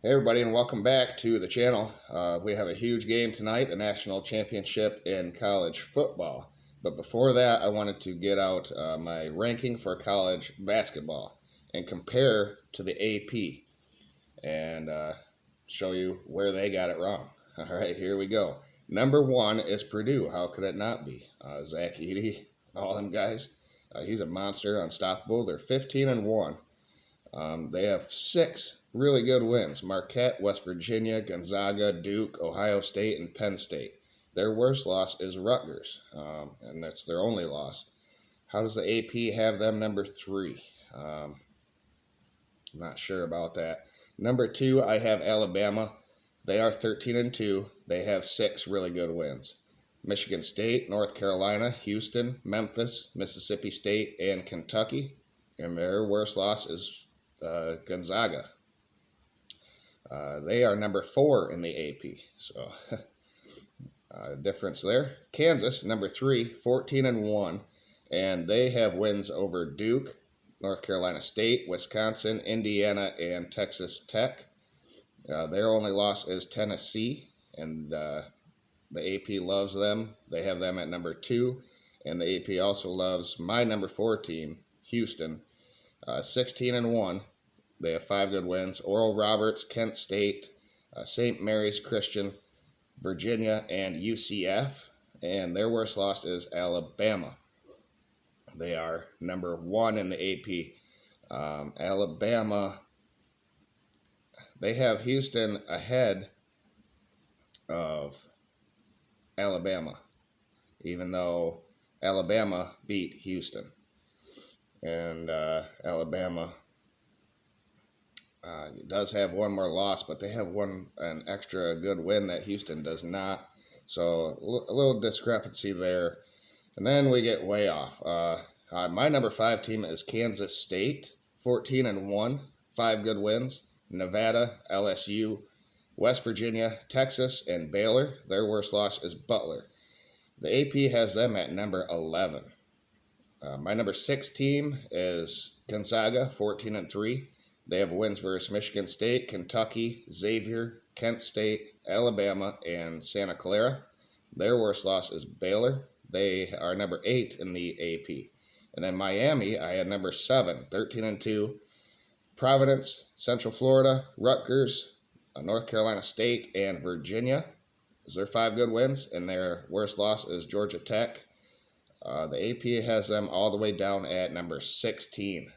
Hey everybody, and welcome back to the channel. We have a huge game tonight, the national championship in college football. But before that, I wanted to get out my ranking for college basketball and compare to the AP and show you where they got it wrong. All right, here we go. Number one is Purdue. How could it not be? Zach Edey, all them guys. He's a monster, unstoppable. They're 15-1. They have 6 really good wins: Marquette, West Virginia, Gonzaga, Duke, Ohio State, and Penn State. Their worst loss is Rutgers, and that's their only loss. How does the AP have them number 3? I'm not sure about that. Number 2, I have Alabama. They are 13-2. They have 6 really good wins: Michigan State, North Carolina, Houston, Memphis, Mississippi State, and Kentucky. And their worst loss is Gonzaga. They are number 4 in the AP, so difference there. Kansas, number 3, 14-1, and they have wins over Duke, North Carolina State, Wisconsin, Indiana, and Texas Tech. Their only loss is Tennessee, and the AP loves them. They have them at number 2, and the AP also loves my number 4 team, Houston, 16-1. They have 5 good wins: Oral Roberts, Kent State, St. Mary's Christian, Virginia, and UCF. And their worst loss is Alabama. They are number 1 in the AP. Alabama, they have Houston ahead of Alabama, even though Alabama beat Houston. And Alabama does have one more loss, but they have an extra good win that Houston does not. So a little discrepancy there. And then we get way off. My number 5 team is Kansas State, 14-1, 5 good wins: Nevada, LSU, West Virginia, Texas, and Baylor. Their worst loss is Butler. The AP has them at number 11. My number 6 team is Gonzaga, 14-3. They have wins versus Michigan State, Kentucky, Xavier, Kent State, Alabama, and Santa Clara. Their worst loss is Baylor. They are number 8 in the AP. And then Miami, I had number 7, 13-2. Providence, Central Florida, Rutgers, North Carolina State, and Virginia. Those are 5 good wins, and their worst loss is Georgia Tech. The AP has them all the way down at number 16.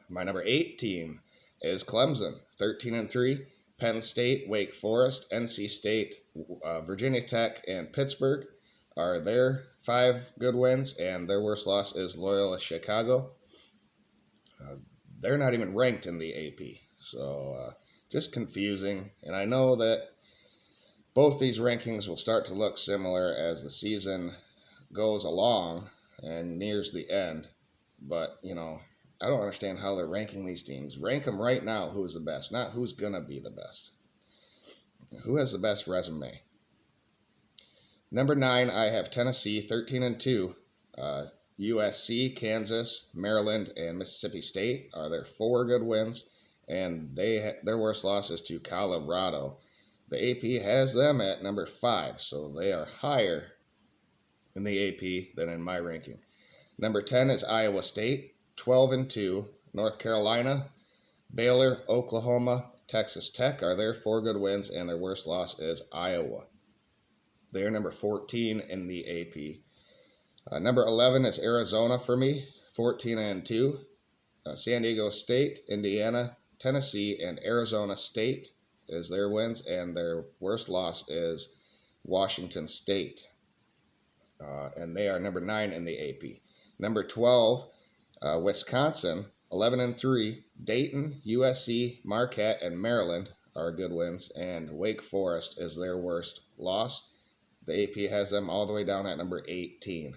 My number 8 team is Clemson, 13-3. Penn State, Wake Forest, NC State, Virginia Tech, and Pittsburgh are their 5 good wins, and their worst loss is Loyola Chicago. They're not even ranked in the AP, so just confusing. And I know that both these rankings will start to look similar as the season goes along and nears the end, but I don't understand how they're ranking these teams. Rank them right now, who is the best, not who's going to be the best. Who has the best resume? Number 9, I have Tennessee, 13-2. USC, Kansas, Maryland, and Mississippi State are their 4 good wins, and their worst loss is to Colorado. The AP has them at number 5, so they are higher in the AP than in my ranking. Number 10 is Iowa State, 12-2. North Carolina, Baylor, Oklahoma, Texas Tech are their 4 good wins, and their worst loss is Iowa. They are number 14 in the AP. Number 11 is Arizona for me, 14-2. San Diego State, Indiana, Tennessee, and Arizona State is their wins, and their worst loss is Washington State. And they are number 9 in the AP. Number 12, Wisconsin, 11-3. Dayton, USC, Marquette, and Maryland are good wins, and Wake Forest is their worst loss. The AP has them all the way down at number 18.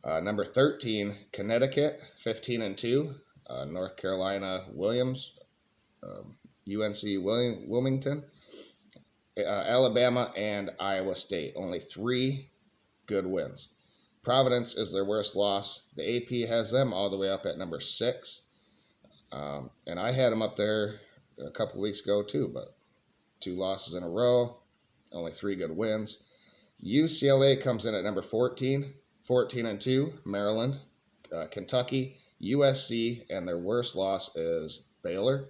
Number 13, Connecticut, 15-2. North Carolina, Williams, UNC Wilmington, Alabama, and Iowa State. Only 3 good wins. Providence is their worst loss. The AP has them all the way up at number 6. And I had them up there a couple weeks ago too, but 2 losses in a row, only 3 good wins. UCLA comes in at number 14, 14-2, Maryland, Kentucky, USC, and their worst loss is Baylor,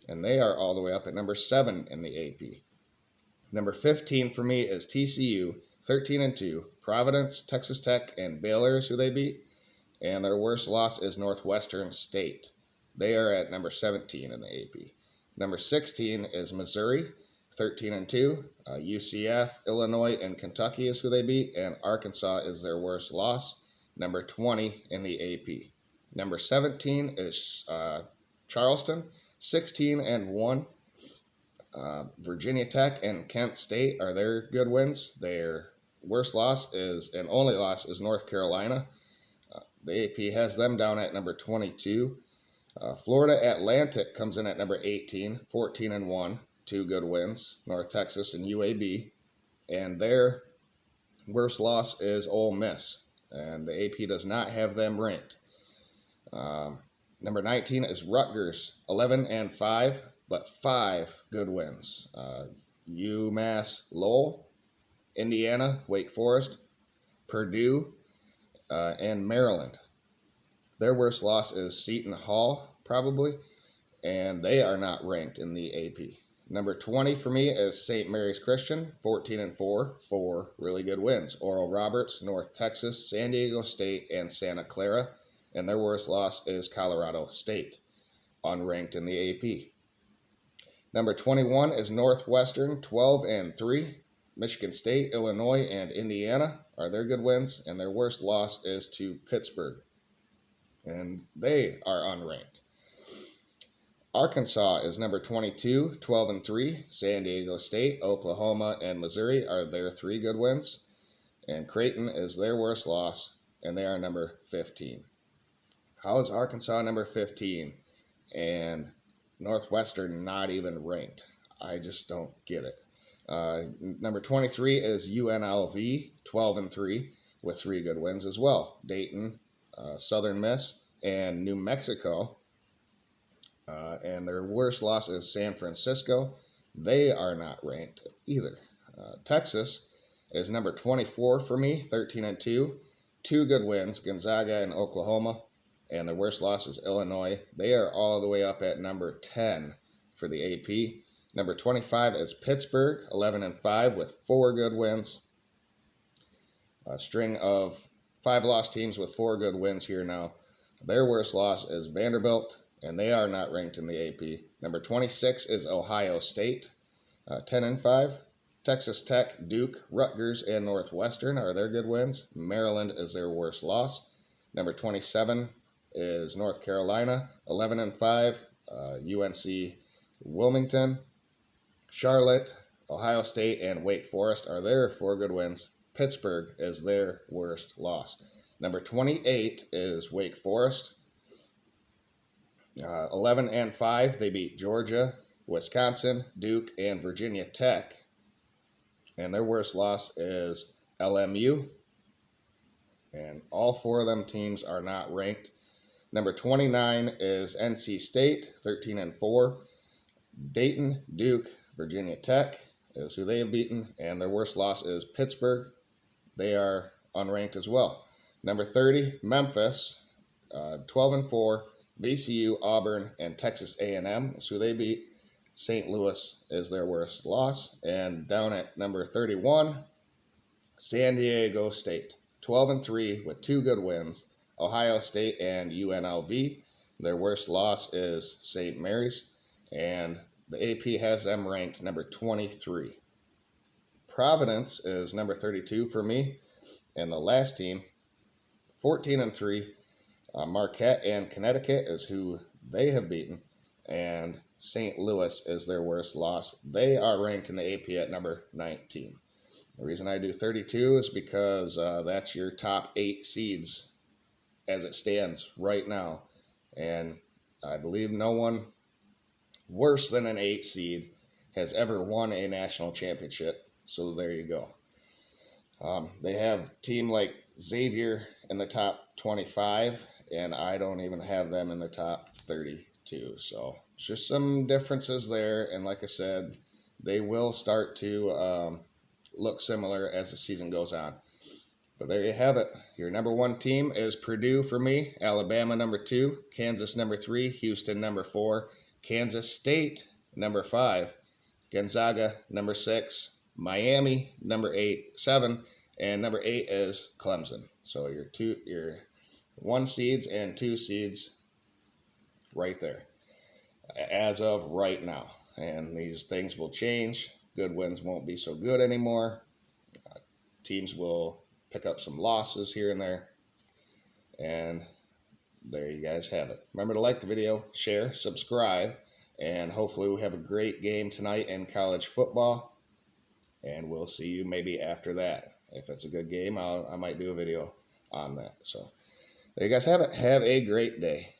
and they are all the way up at number 7 in the AP. Number 15 for me is TCU, 13-2, Providence, Texas Tech, and Baylor is who they beat, and their worst loss is Northwestern State. They are at number 17 in the AP. Number 16 is Missouri, 13-2. UCF, Illinois, and Kentucky is who they beat, and Arkansas is their worst loss. Number 20 in the AP. Number 17 is Charleston, 16-1. Virginia Tech and Kent State are their good wins. Their worst loss is, and only loss, is North Carolina. The AP has them down at number 22. Florida Atlantic comes in at number 18, 14-1, 2 good wins, North Texas and UAB. And their worst loss is Ole Miss, and the AP does not have them ranked. Number 19 is Rutgers, 11-5, but 5 good wins. UMass Lowell, Indiana, Wake Forest, Purdue, and Maryland. Their worst loss is Seton Hall, probably, and they are not ranked in the AP. Number 20 for me is St. Mary's Christian, 14-4, 4 really good wins. Oral Roberts, North Texas, San Diego State, and Santa Clara, and their worst loss is Colorado State, unranked in the AP. Number 21 is Northwestern, 12-3. Michigan State, Illinois, and Indiana are their good wins, and their worst loss is to Pittsburgh, and they are unranked. Arkansas is number 22, 12-3. San Diego State, Oklahoma, and Missouri are their 3 good wins, and Creighton is their worst loss, and they are number 15. How is Arkansas number 15 and Northwestern not even ranked? I just don't get it. Number 23 is UNLV, 12-3, with 3 good wins as well. Dayton, Southern Miss, and New Mexico. And their worst loss is San Francisco. They are not ranked either. Texas is number 24 for me, 13-2. 2 good wins, Gonzaga and Oklahoma. And their worst loss is Illinois. They are all the way up at number 10 for the AP. Number 25 is Pittsburgh, 11-5 with 4 good wins. A string of 5 lost teams with 4 good wins here now. Their worst loss is Vanderbilt, and they are not ranked in the AP. Number 26 is Ohio State, 10-5. Texas Tech, Duke, Rutgers, and Northwestern are their good wins. Maryland is their worst loss. Number 27 is North Carolina, 11-5. UNC Wilmington, Charlotte, Ohio State, and Wake Forest are their 4 good wins. Pittsburgh is their worst loss. Number 28 is Wake Forest, 11-5. They beat Georgia, Wisconsin, Duke, and Virginia Tech. And their worst loss is LMU. And all 4 of them teams are not ranked. Number 29 is NC State, 13-4. Dayton, Duke, Virginia Tech is who they have beaten. And their worst loss is Pittsburgh. They are unranked as well. Number 30, Memphis, 12-4. VCU, Auburn, and Texas A&M is who they beat. St. Louis is their worst loss. And down at number 31, San Diego State, 12-3 with 2 good wins. Ohio State and UNLV. Their worst loss is St. Mary's, and the AP has them ranked number 23. Providence is number 32 for me, and the last team, 14-3. Marquette and Connecticut is who they have beaten, and St. Louis is their worst loss. They are ranked in the AP at number 19. The reason I do 32 is because that's your top 8 seeds as it stands right now, and I believe no one worse than an 8 seed has ever won a national championship. So there you go. They have a team like Xavier in the top 25, and I don't even have them in the top 32. So just some differences there, and like I said, they will start to look similar as the season goes on. But there you have it. Your number one team is Purdue for me, Alabama number two, Kansas number three, Houston number four, Kansas State number five, Gonzaga number six, Miami number seven, and number eight is Clemson. So your one seeds and two seeds right there as of right now. And these things will change. Good wins won't be so good anymore. Teams will pick up some losses here and there. And there you guys have it. Remember to like the video, share, subscribe, and hopefully we have a great game tonight in college football. And we'll see you maybe after that. If it's a good game, I might do a video on that. So there you guys have it. Have a great day.